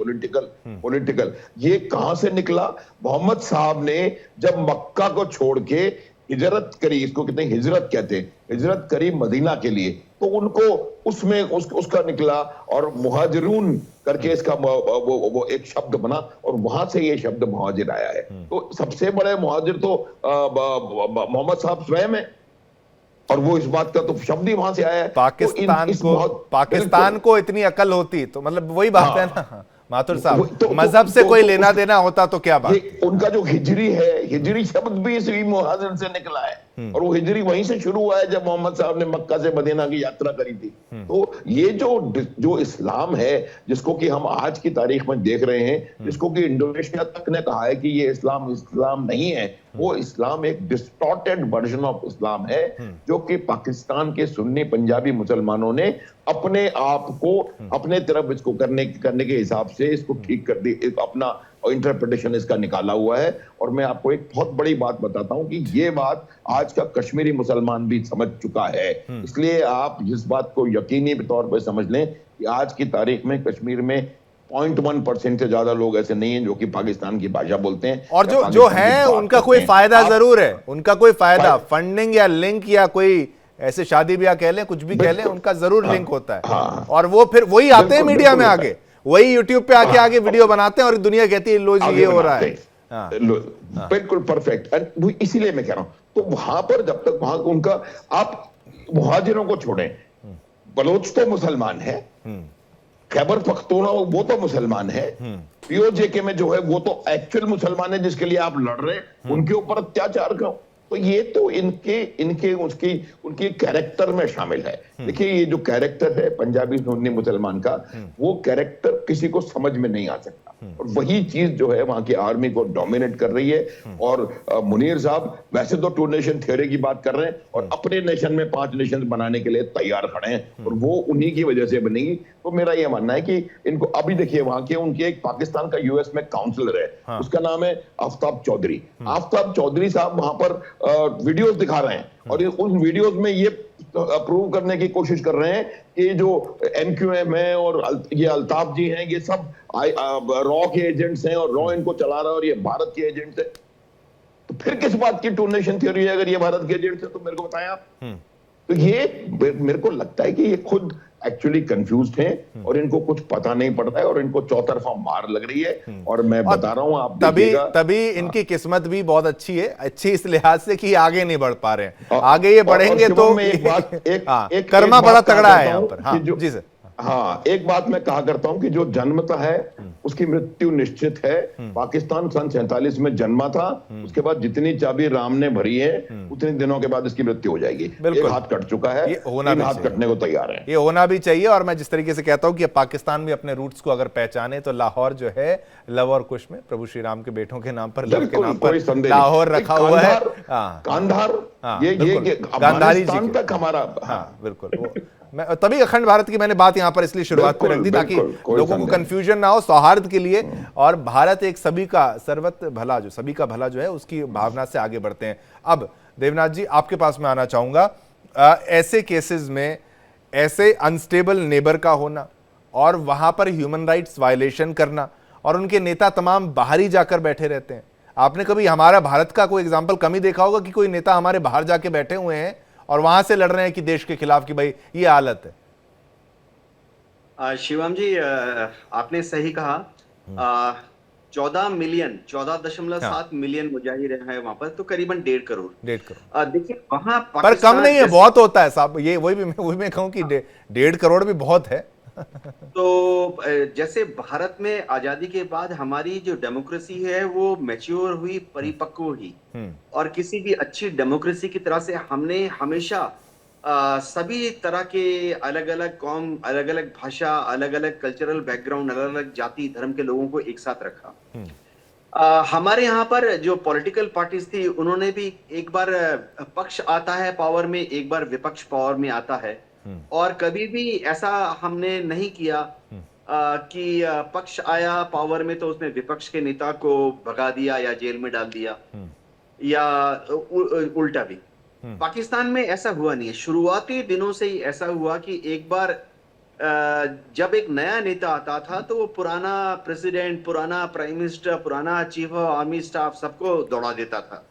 D: पॉलिटिकल। ये कहां से निकला? मोहम्मद साहब ने जब मक्का को छोड़ के हिजरत करी, इसको कहते हैं हिजरत कहते हैं, हिजरत करी मदीना के लिए, तो उनको उसमें उसका निकला और मुहाजिरून करके इसका वो एक शब्द बना और वहां से ये शब्द मुहाजिर आया है। तो सबसे बड़े मुहाजिर तो मोहम्मद साहब स्वयं है और वो इस बात का तो शब्द ही वहां से आया है।
A: पाकिस्तान को इतनी अकल होती तो मतलब वही बात है ना माथुर साहब, मजहब से कोई लेना देना होता तो क्या बात।
D: उनका जो हिजरी है, हिजरी शब्द भी इसी मुहाजिर से निकला है और वो हिजरी वहीं से शुरू हुआ है जब मोहम्मद साहब ने मक्का से मदीना की यात्रा करी थी। तो ये जो इस्लाम है जिसको कि हम आज की तारीख में देख रहे हैं, जिसको कि इंडोनेशिया तक ने कहा है कि ये इस्लाम नहीं है, वो इस्लाम एक डिस्टॉर्टेड वर्जन ऑफ इस्लाम है जो कि पाकिस्तान के सुन्नी पंजाबी मुसलमानों ने अपने आप को अपने तरफ इसको करने के हिसाब से इसको ठीक कर दी, अपना इंटरप्रिटेशन इसका निकाला हुआ है। और मैं आपको एक बहुत बड़ी बात बताता हूं कि ये बात आज का कश्मीरी मुसलमान भी समझ चुका है। इसलिए आप इस बात को यकीनी तौर पर समझ लें कि आज की तारीख में कश्मीर में 0.1% से ज्यादा लोग ऐसे नहीं हैं जो कि पाकिस्तान की भाषा बोलते हैं,
A: और जो है उनका कोई फायदा जरूर है, उनका कोई फायदा फंडिंग या लिंक या कोई ऐसे शादी ब्याह कह लें, कुछ भी कह लें, उनका जरूर लिंक होता है। और वो फिर वही आते हैं मीडिया में आगे, वही यूट्यूब पे आगे वीडियो बनाते हैं और दुनिया कहती है लो जी ये हो रहा है।
D: बिल्कुल परफेक्ट। इसीलिए मैं कह रहा हूं तो वहां पर जब तक वहां उनका, आप मुहाजिरों को छोड़ें, बलोच तो मुसलमान है, खैबर पख्तूनख्वा वो तो मुसलमान है, पीओजेके में जो है वो तो एक्चुअल मुसलमान है जिसके लिए आप लड़ रहे हैं, उनके ऊपर अत्याचार का, तो ये तो उनकी कैरेक्टर में शामिल है। देखिए ये जो कैरेक्टर है पंजाबी सुन्नी मुसलमान का, वो कैरेक्टर किसी को समझ में नहीं आ सकता और वही चीज जो है वहां की आर्मी को डोमिनेट कर रही है। और मुनीर साहब वैसे तो 2 नेशन थ्योरी की बात कर रहे हैं और अपने नेशन में 5 नेशन बनाने के लिए तैयार खड़े हैं और वो उन्हीं की वजह से बनेगी। तो मेरा यह मानना है कि इनको अभी देखिए वहां के उनके एक पाकिस्तान का यूएस में काउंसलर है, उसका नाम है आफ्ताब चौधरी। आफ्ताब चौधरी साहब वहां पर वीडियोस दिखा रहे हैं और उन वीडियोस में ये अप्रूव करने की कोशिश कर रहे हैं कि जो MQM है और ये अल्ताफ जी हैं, ये सब रॉ के एजेंट्स हैं और रॉ इनको चला रहा है और ये भारत के एजेंट्स हैं। तो फिर किस बात की 2 नेशन थ्योरी है अगर ये भारत के एजेंट्स हैं? तो मेरे को बताएं आप। तो ये मेरे को लगता है कि ये खुद एक्चुअली कंफ्यूज्ड हैं और इनको कुछ पता नहीं पड़ता है और इनको चौतरफा मार लग रही है। और मैं बता रहा हूं आप
A: तभी इनकी किस्मत भी बहुत अच्छी है, अच्छी इस लिहाज से कि आगे नहीं बढ़ पा रहे हैं। आगे ये बढ़ेंगे तो एक कर्मा बड़ा तगड़ा है यहाँ पर। जी सर।
D: हाँ, एक बात मैं कहा करता हूं कि जो जन्मता है उसकी मृत्यु निश्चित है। पाकिस्तान सन 47 में जन्मा था, उसके बाद जितनी चाबी राम ने भरी है उतने दिनों के बाद इसकी मृत्यु हो जाएगी। एक हाथ कट चुका है, 3 हाथ कटने को तैयार है।
A: ये होना भी चाहिए। और मैं जिस तरीके से कहता हूं कि पाकिस्तान भी अपने रूट्स को अगर पहचाने तो लाहौर जो है लव और कुश में प्रभु श्री राम के बेटों के नाम पर, लव के नाम पर लाहौर रखा हुआ है।
D: कांधार, ये गांधारी तक हमारा।
A: बिल्कुल। मैं तभी अखंड भारत की मैंने बात यहां पर इसलिए शुरुआत में रख दी ताकि लोगों को कंफ्यूजन ना हो, सौहार्द के लिए। और भारत एक सभी का सर्वत्र भला, जो सभी का भला जो है उसकी भावना से आगे बढ़ते हैं। अब देवनाथ जी आपके पास मैं आना चाहूंगा, ऐसे केसेस में ऐसे अनस्टेबल नेबर का होना और वहां पर ह्यूमन राइट्स वायलेशन करना और उनके नेता तमाम बाहर ही जाकर बैठे रहते हैं। आपने कभी हमारा भारत का कोई एग्जाम्पल कम ही देखा होगा कि कोई नेता हमारे बाहर जाके बैठे हुए हैं और वहां से लड़ रहे हैं कि देश के खिलाफ कि भाई ये हालत है।
E: शिवम जी आपने सही कहा। 14.7 मिलियन मुजाहिर है वहां पर, तो करीबन 1.5 करोड़। देखिए वहां
A: पर कम नहीं है, बहुत होता है साहब। ये वही मैं कहूं कि 1.5 करोड़ भी बहुत है।
E: तो जैसे भारत में आजादी के बाद हमारी जो डेमोक्रेसी है वो मैच्योर हुई, परिपक्व हुई, और किसी भी अच्छी डेमोक्रेसी की तरह से हमने हमेशा सभी तरह के अलग अलग कौम, अलग अलग भाषा, अलग अलग कल्चरल बैकग्राउंड, अलग अलग जाति धर्म के लोगों को एक साथ रखा। हमारे यहाँ पर जो पॉलिटिकल पार्टीज थी उन्होंने भी एक बार पक्ष आता है पावर में, एक बार विपक्ष पावर में आता है, और कभी भी ऐसा हमने नहीं किया कि पक्ष आया पावर में तो उसने विपक्ष के नेता को भगा दिया या जेल में डाल दिया या उल्टा भी। पाकिस्तान में ऐसा हुआ नहीं है। शुरुआती दिनों से ही ऐसा हुआ कि एक बार जब एक नया नेता आता था तो वो पुराना प्रेसिडेंट, पुराना प्राइम मिनिस्टर, पुराना चीफ ऑफ आर्मी स्टाफ सबको दौड़ा देता था।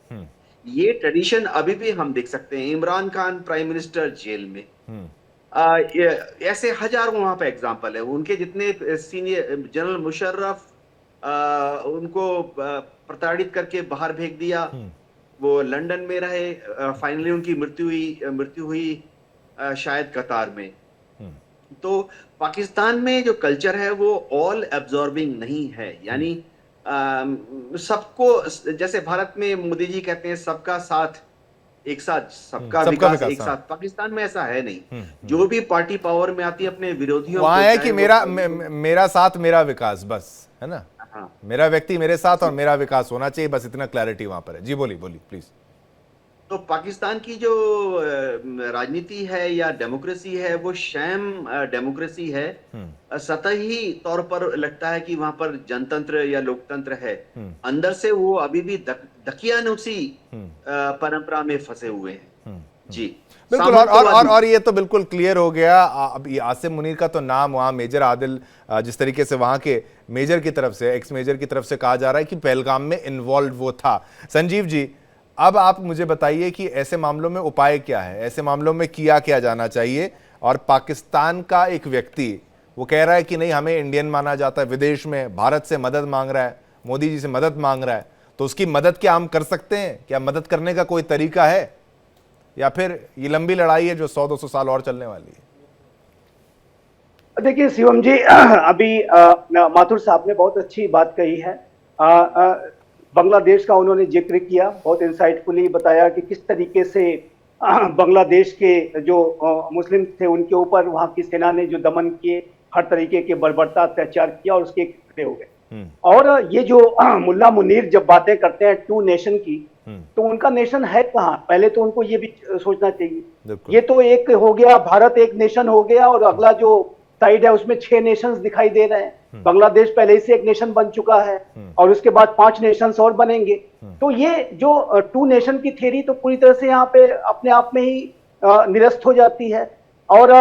E: ये ट्रेडिशन अभी भी हम देख सकते हैं। Imran Khan prime minister jail में, ऐसे हजारों वहां पे एग्जाम्पल है। उनके जितने सीनियर, जनरल मुशर्रफ उनको प्रताड़ित करके बाहर भेज दिया, वो लंदन में रहे, फाइनली उनकी मृत्यु हुई शायद कतार में। तो पाकिस्तान में जो कल्चर है वो ऑल एब्जॉर्बिंग नहीं है, यानी सबको, जैसे भारत में मोदी जी कहते हैं सबका साथ एक साथ, सबका विकास एक साथ। पाकिस्तान में ऐसा है नहीं। जो भी पार्टी पावर में आती है अपने विरोधियों
A: वहां है कि मेरा साथ मेरा विकास, बस, है ना। हाँ। मेरा व्यक्ति मेरे साथ और मेरा विकास होना चाहिए, बस इतना क्लैरिटी वहां पर है। जी बोलिए प्लीज।
E: तो पाकिस्तान की जो राजनीति है या डेमोक्रेसी है वो शैम डेमोक्रेसी है। सतही तौर पर लगता है कि वहां पर जनतंत्र या लोकतंत्र है, अंदर से वो अभी भी दकियानुसी परंपरा में फंसे हुए हैं। जी
A: बिल्कुल। और ये तो बिल्कुल क्लियर हो गया। अब आसिम मुनीर का तो नाम वहाँ मेजर आदिल, जिस तरीके से वहाँ के मेजर की तरफ से, एक्स मेजर की तरफ से कहा जा रहा है कि पहलगाम में इन्वॉल्व वो था। संजीव जी, अब आप मुझे बताइए कि ऐसे मामलों में उपाय क्या है, ऐसे मामलों में किया क्या जाना चाहिए। और पाकिस्तान का एक व्यक्ति वो कह रहा है कि नहीं, हमें इंडियन माना जाता है, विदेश में भारत से मदद मांग रहा है, मोदी जी से मदद मांग रहा है, तो उसकी मदद क्या हम कर सकते हैं? क्या मदद करने का कोई तरीका है, या फिर ये लंबी लड़ाई है जो 100-200 साल और चलने वाली है?
C: देखिए शिवम जी, अभी माथुर साहब ने बहुत अच्छी बात कही है। बांग्लादेश का उन्होंने जिक्र किया, बहुत इंसाइटफुली बताया कि किस तरीके से बांग्लादेश के जो मुस्लिम थे उनके ऊपर वहां की सेना ने जो दमन किए, हर तरीके के बर्बरता अत्याचार किया और उसके खड़े हो गए। और ये जो मुल्ला मुनीर जब बातें करते हैं टू नेशन की, तो उनका नेशन है कहाँ? पहले तो उनको ये भी सोचना चाहिए। ये तो एक हो गया, भारत एक नेशन हो गया, और अगला जो साइड है उसमें 6 नेशंस दिखाई दे रहे हैं। बांग्लादेश पहले ही से एक नेशन बन चुका है और उसके बाद 5 नेशंस और बनेंगे। तो ये जो टू नेशन की थ्योरी तो पूरी तरह से यहाँ पे अपने आप में ही निरस्त हो जाती है। और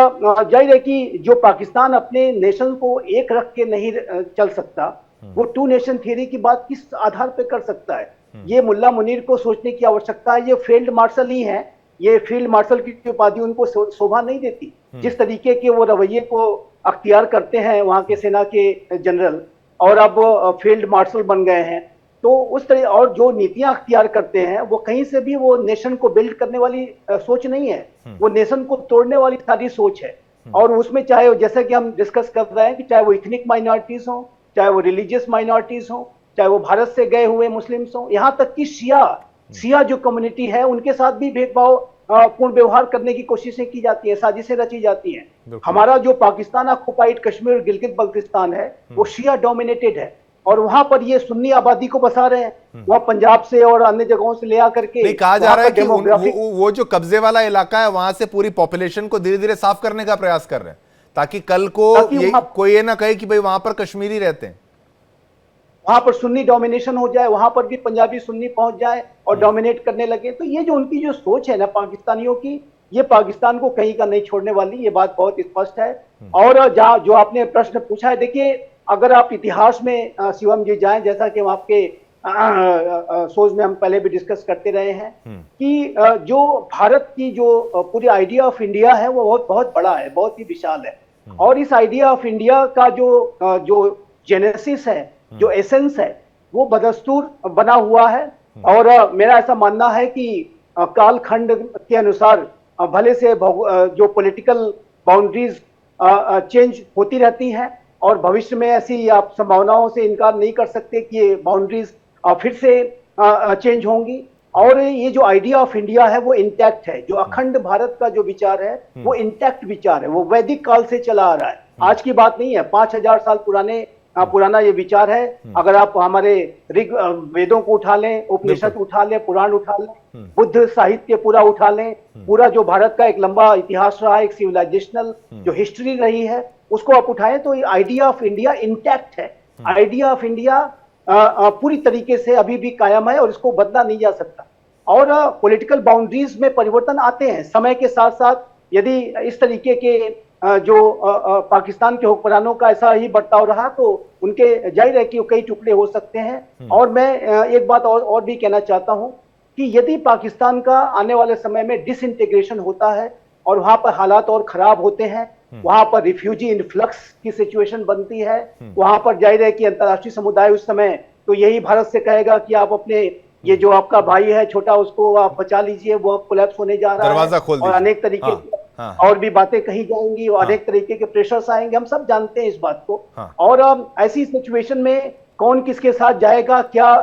C: जाहिर है कि जो पाकिस्तान अपने नेशन को एक रख के नहीं चल सकता, वो टू नेशन थ्योरी की बात किस आधार पे कर सकता है? ये मुल्ला मुनीर को सोचने की आवश्यकता है। ये फील्ड मार्शल ही है, ये फील्ड मार्शल की उपाधि उनको शोभा नहीं देती। जिस तरीके के वो रवैये को अख्तियार करते हैं वहां के सेना के जनरल, और अब फील्ड मार्शल बन गए हैं, तो उस तरह और जो नीतियां अख्तियार करते हैं वो कहीं से भी वो नेशन को बिल्ड करने वाली सोच नहीं है, वो नेशन को तोड़ने वाली सारी सोच है। और उसमें चाहे जैसे कि हम डिस्कस कर रहे हैं कि चाहे वो इथनिक माइनॉरिटीज हो, चाहे वो रिलीजियस माइनॉरिटीज हो, चाहे वो भारत से गए हुए मुस्लिम्स हो, यहाँ तक कि शिया जो कम्युनिटी है उनके साथ भी भेदभाव पूर्ण व्यवहार करने की कोशिशें की जाती है, साजिशें रची जाती हैं। हमारा जो पाकिस्तान ऑक्युपाइड कश्मीर और गिलगित बल्तिस्तान है वो शिया डोमिनेटेड है, और वहां पर ये सुन्नी आबादी को बसा रहे हैं। वहां पंजाब से और अन्य जगहों से ले आकर के
A: कहा जा रहा है कि वो जो कब्जे वाला इलाका है वहां से पूरी पॉपुलेशन को धीरे धीरे साफ करने का प्रयास कर रहे हैं, ताकि कल को कोई ये ना कहे कि भाई वहां पर कश्मीरी रहते हैं,
C: वहां पर सुन्नी डोमिनेशन हो जाए, वहां पर भी पंजाबी सुन्नी पहुंच जाए और डोमिनेट करने लगे। तो ये जो उनकी जो सोच है ना पाकिस्तानियों की, ये पाकिस्तान को कहीं का नहीं छोड़ने वाली, ये बात बहुत स्पष्ट है। और जहाँ जो आपने प्रश्न पूछा है, देखिए अगर आप इतिहास में शिवम जी जाएं, जैसा कि हम आपके सोच में हम पहले भी डिस्कस करते रहे हैं कि जो भारत की जो पूरी आइडिया ऑफ इंडिया है वो बहुत बड़ा है, बहुत ही विशाल है। और इस आइडिया ऑफ इंडिया का जो जेनेसिस है, जो एसेंस है, वो बदस्तूर बना हुआ है। और मेरा ऐसा मानना है कि कालखंड के अनुसार भले से जो पॉलिटिकल बाउंड्रीज चेंज होती रहती हैं, और भविष्य में ऐसी आप संभावनाओं से इनकार नहीं कर सकते कि ये बाउंड्रीज फिर से चेंज होंगी। और ये जो आइडिया ऑफ इंडिया है वो इंटैक्ट है, जो अखंड भारत का जो विचार है वो इंटैक्ट विचार है, वो वैदिक काल से चला आ रहा है, आज की बात नहीं है। 5000 साल पुराना ये विचार है। अगर आप हमारे ऋग वेदों को उठा लें, उपनिषद उठा लें, पुराण उठा लें, बुद्ध साहित्य पूरा उठा लें, पूरा जो भारत का एक लंबा इतिहास रहा है, एक सिविलाइजेशनल जो हिस्ट्री रही है, उसको आप उठाएं तो आइडिया ऑफ इंडिया इंटैक्ट है। आइडिया ऑफ इंडिया पूरी तरीके से अभी भी कायम है और इसको बदला नहीं जा सकता। और पॉलिटिकल बाउंड्रीज में परिवर्तन आते हैं समय के साथ साथ। यदि इस तरीके के जो पाकिस्तान के हुक्मरानों का ऐसा ही बर्ताव रहा तो उनके जाहिर है कि कई टुकड़े हो सकते हैं। और मैं एक बात और भी कहना चाहता हूं कि यदि पाकिस्तान का आने वाले समय में डिसइंटीग्रेशन होता है और वहां पर हालात और खराब होते हैं, वहां पर रिफ्यूजी इन्फ्लक्स की सिचुएशन बनती है, वहां पर जाहिर है कि अंतर्राष्ट्रीय समुदाय उस समय तो यही भारत से कहेगा कि आप अपने ये जो आपका भाई है छोटा उसको आप बचा लीजिए, वो कोलैप्स होने जा रहा
A: दरवाजा
C: है,
A: खोल
C: और
A: दीजिए।
C: अनेक तरीके
A: हाँ।
C: और भी बातें कही जाएंगी और अनेक तरीके के प्रेशर्स आएंगे, हम सब जानते हैं इस बात को।
A: हाँ।
C: और ऐसी सिचुएशन में कौन किसके साथ जाएगा, क्या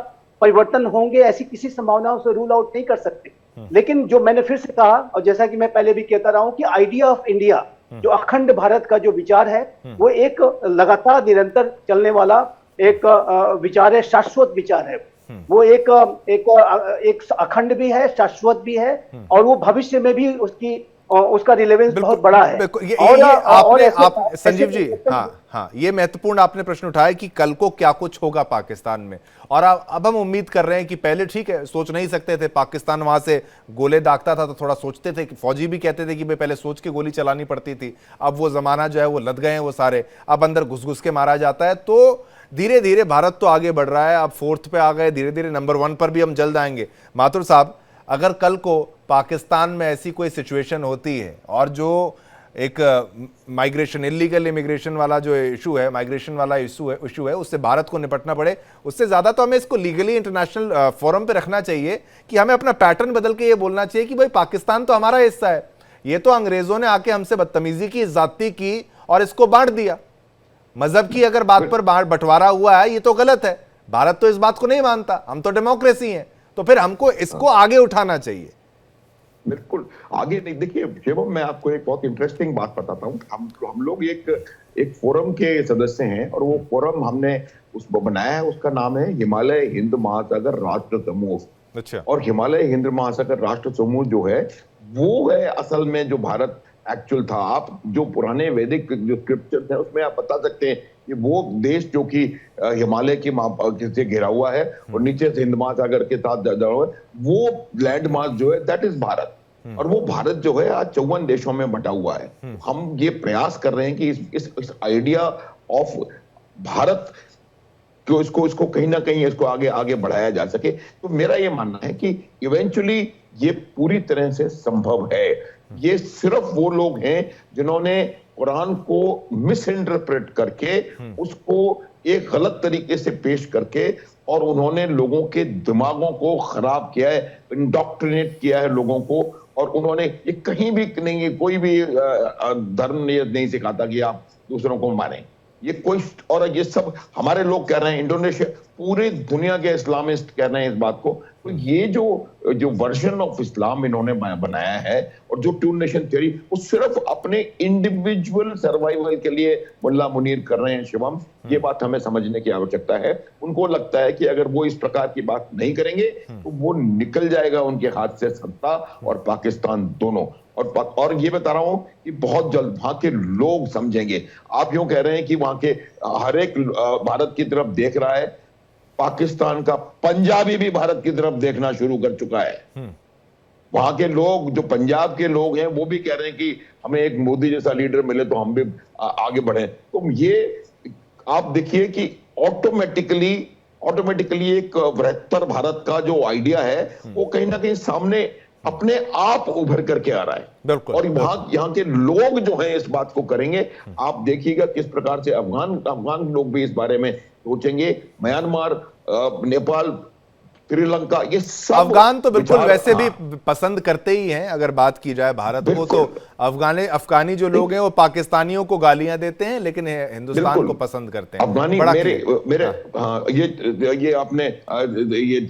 C: परिवर्तन होंगे, ऐसी किसी संभावनाओं से रूल आउट नहीं कर सकते। लेकिन जो मैंने फिर से कहा और जैसा कि मैं पहले भी कहता रहा हूं कि आइडिया ऑफ इंडिया, जो अखंड भारत का जो विचार है, वो एक लगातार निरंतर चलने वाला एक विचार है, शाश्वत विचार है। वो एक अखंड भी है, शाश्वत भी है, और वो भविष्य में भी उसका रिलेवेंस बहुत बड़ा है।
A: संजीव जी, हाँ, ये महत्वपूर्ण आपने प्रश्न उठाया कि कल को क्या कुछ होगा पाकिस्तान में। और अब हम उम्मीद कर रहे हैं कि पहले ठीक है, सोच नहीं सकते थे, पाकिस्तान वहां से गोले दागता था तो थोड़ा सोचते थे, फौजी भी कहते थे कि भाई पहले सोच के गोली चलानी पड़ती थी। अब वो जमाना जो है वो लद गए हैं वो सारे, अब अंदर घुस घुस के मारा जाता है। तो धीरे धीरे भारत तो आगे बढ़ रहा है, अब 4th पे आ गए, धीरे धीरे नंबर 1 पर भी हम जल्द आएंगे। माथुर साहब, अगर कल को पाकिस्तान में ऐसी कोई सिचुएशन होती है और जो एक माइग्रेशन, इलीगल इमिग्रेशन वाला जो इशू है, माइग्रेशन वाला इशू है, उससे भारत को निपटना पड़े, उससे ज़्यादा तो हमें इसको लीगली इंटरनेशनल फोरम पे रखना चाहिए कि हमें अपना पैटर्न बदल के ये बोलना चाहिए कि भाई पाकिस्तान तो हमारा हिस्सा है, ये तो अंग्रेज़ों ने आके हमसे बदतमीजी की, ज्यादती की और इसको बांट दिया। मजहब की अगर बात पर बंटवारा हुआ है, ये तो गलत है। भारत तो इस बात को नहीं मानता, हम तो डेमोक्रेसी हैं, तो फिर हमको इसको आगे उठाना चाहिए।
D: बिल्कुल आगे नहीं। देखिए शिवम, मैं आपको एक बहुत इंटरेस्टिंग बात बताता हूँ। हम लोग एक फोरम के सदस्य हैं और वो फोरम हमने उसको बनाया है, उसका नाम है हिमालय हिंद महासागर राष्ट्र समूह।
A: अच्छा।
D: और हिमालय हिंद महासागर राष्ट्र समूह जो है वो है असल में जो भारत एक्चुअल था। आप जो पुराने वैदिक जो स्क्रिप्चर्स हैं उसमें आप बता सकते हैं कि वो देश जो कि हिमालय की से घिरा हुआ है और नीचे से हिंद महासागर के साथ जुड़ा हुआ है, वो लैंड मास जो है दैट इज भारत। और वो भारत जो है आज 54 देशों में बटा हुआ है। हम ये प्रयास कर रहे हैं कि इस आइडिया ऑफ भारत तो इसको कहीं ना कहीं इसको आगे बढ़ाया जा सके। तो मेरा ये मानना है कि इवेंचुअली ये पूरी तरह से संभव है। ये सिर्फ वो लोग हैं जिन्होंने कुरान को मिस इंटरप्रेट करके उसको एक गलत तरीके से पेश करके और उन्होंने लोगों के दिमागों को खराब किया है, इंडोक्ट्रिनेट किया है लोगों को। और उन्होंने ये कहीं भी नहीं, कोई भी धर्म ये नहीं सिखाता कि आप दूसरों को मारें। ये कोई, और ये सब हमारे लोग कह रहे हैं, इंडोनेशिया, पूरी दुनिया के इस्लामिस्ट कह रहे हैं इस बात को। तो ये जो वर्जन ऑफ इस्लाम इन्होंने बनाया है और जो टू नेशन थ्योरी, वो सिर्फ अपने इंडिविजुअल सर्वाइवल के लिए मुल्ला मुनीर कर रहे हैं। शिवम, ये बात हमें समझने की आवश्यकता है। उनको लगता है कि अगर वो इस प्रकार की बात नहीं करेंगे तो वो निकल जाएगा उनके हाथ से सत्ता और पाकिस्तान दोनों। और ये बता रहा हूं कि बहुत जल्द वहां के लोग समझेंगे। आप यूं कह रहे हैं कि वहां के हर एक भारत की तरफ देख रहा है, पाकिस्तान का पंजाबी भी भारत की तरफ देखना शुरू कर चुका है। वहां के लोग, जो पंजाब के लोग हैं, वो भी कह रहे हैं कि हमें एक मोदी जैसा लीडर मिले तो हम भी आगे बढ़े। तो ये आप देखिए कि ऑटोमेटिकली एक बृहत्तर भारत का जो आइडिया है वो कहीं ना कहीं सामने अपने आप उभर करके आ रहा है।
A: बिल्कुल,
D: और यहाँ के लोग जो हैं इस बात को करेंगे। आप देखिएगा किस प्रकार से अफगान लोग भी इस बारे में सोचेंगे। म्यांमार, नेपाल, श्रीलंका, ये सब
A: अफगान तो बिल्कुल वैसे भी पसंद करते ही हैं। अगर बात की जाए भारत को, तो अफगानी जो लोग हैं वो पाकिस्तानियों को गालियां देते हैं लेकिन हिंदुस्तान को पसंद करते हैं।
D: अफगानी ये आपने ये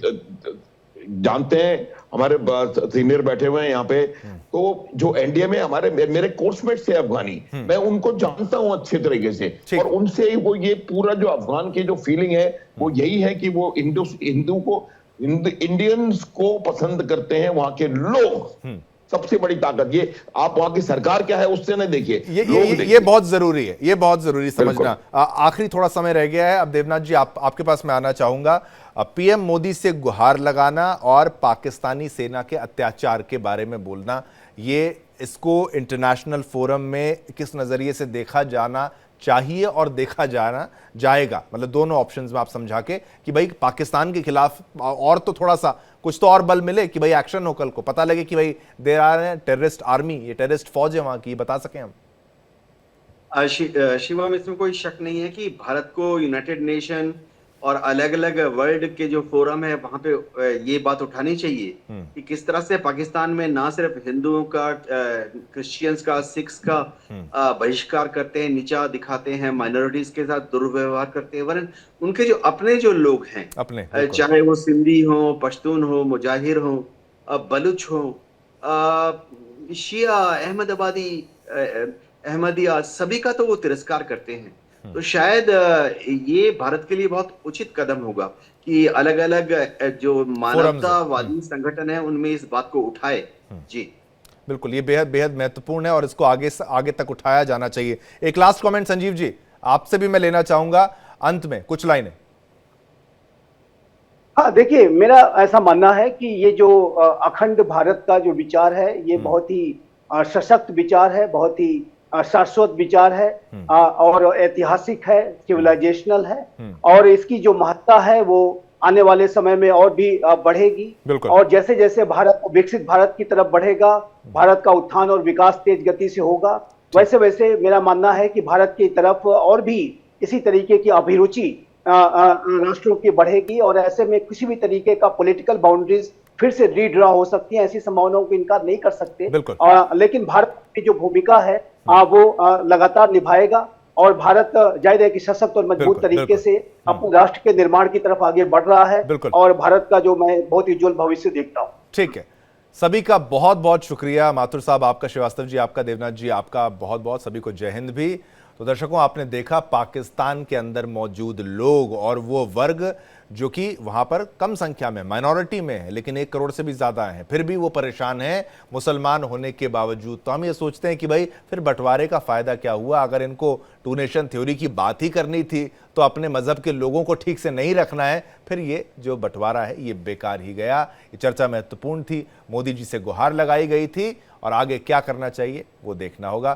D: जानते हैं, हमारे सीनियर बैठे हुए हैं यहाँ पे, तो जो एनडीए में मेरे कोर्समेट्स थे अफगानी, मैं उनको जानता हूँ अच्छे तरीके से। और उनसे ही वो ये पूरा जो अफगान की जो फीलिंग है वो यही है कि वो इंडियंस को पसंद करते हैं वहां के लोग। सबसे बड़ी ताकत ये, आप वहां की सरकार क्या है उससे नहीं देखिए,
A: ये बहुत जरूरी है, ये बहुत जरूरी समझना। आखिरी थोड़ा समय रह गया है। अब देवनाथ जी आपके पास मैं आना चाहूंगा। पीएम मोदी से गुहार लगाना और पाकिस्तानी सेना के अत्याचार के बारे में बोलना, ये इसको इंटरनेशनल फोरम में किस नजरिए से देखा जाना चाहिए और देखा जाएगा, मतलब दोनों ऑप्शंस में आप समझा के कि भाई पाकिस्तान के खिलाफ और तो थोड़ा सा कुछ तो और बल मिले कि भाई एक्शन हो, कल को पता लगे कि भाई देर आर टेररिस्ट आर्मी, ये टेररिस्ट फौज है वहां की, बता सकें हम।
E: शिवम, इसमें कोई शक नहीं है कि भारत को यूनाइटेड नेशन और अलग अलग वर्ल्ड के जो फोरम है वहां पे ये बात उठानी चाहिए कि किस तरह से पाकिस्तान में ना सिर्फ हिंदुओं का, क्रिश्चियंस का, सिख्स का बहिष्कार करते हैं, नीचा दिखाते हैं, माइनॉरिटीज के साथ दुर्व्यवहार करते हैं, वरन उनके जो अपने जो लोग हैं, चाहे वो सिंधी हो, पश्तून हो, मुजाहिर हो, बलूच हो, शिया, अहमदिया, सभी का तो वो तिरस्कार करते हैं। तो शायद ये भारत के लिए बहुत उचित कदम होगा कि अलग अलग जो मानवतावादी संगठन है उनमें इस बात को उठाए। जी
A: बिल्कुल, ये बेहद बेहद महत्वपूर्ण है और इसको आगे तक उठाया जाना चाहिए। एक लास्ट कमेंट संजीव जी आपसे भी मैं लेना चाहूंगा, अंत में कुछ लाइनें।
C: हाँ, देखिए, मेरा ऐसा मानना है कि ये जो अखंड भारत का जो विचार है ये बहुत ही सशक्त विचार है, बहुत ही शाश्वत विचार है और ऐतिहासिक है, सिविलाइजेशनल है और इसकी जो महत्ता है वो आने वाले समय में और भी बढ़ेगी। और जैसे जैसे भारत विकसित भारत की तरफ बढ़ेगा, भारत का उत्थान और विकास तेज गति से होगा, वैसे वैसे मेरा मानना है कि भारत की तरफ और भी इसी तरीके की अभिरुचि राष्ट्रों की बढ़ेगी और ऐसे में किसी भी तरीके का पॉलिटिकल बाउंड्रीज फिर से रीड्रॉ हो सकती हैं। ऐसी संभावनाओं को इनकार नहीं कर सकते, लेकिन भारत की जो भूमिका है वो लगातार निभाएगा और भारत जाहिर है कि सशक्त और मजबूत तरीके से अपने राष्ट्र के निर्माण की तरफ आगे बढ़ रहा है और भारत का जो मैं बहुत ही उज्जवल भविष्य देखता हूं।
A: ठीक है, सभी का बहुत बहुत शुक्रिया। माथुर साहब आपका, श्रीवास्तव जी आपका, देवनाथ जी आपका बहुत बहुत, सभी को जय हिंद भी। तो दर्शकों, आपने देखा पाकिस्तान के अंदर मौजूद लोग और वो वर्ग जो कि वहां पर कम संख्या में माइनॉरिटी में है, लेकिन 1 करोड़ से भी ज्यादा हैं, फिर भी वो परेशान हैं मुसलमान होने के बावजूद। तो हम ये सोचते हैं कि भाई फिर बंटवारे का फायदा क्या हुआ? अगर इनको टू नेशन थ्योरी की बात ही करनी थी तो अपने मजहब के लोगों को ठीक से नहीं रखना है, फिर ये जो बंटवारा है ये बेकार ही गया। ये चर्चा महत्वपूर्ण थी, मोदी जी से गुहार लगाई गई थी और आगे क्या करना चाहिए वो देखना होगा।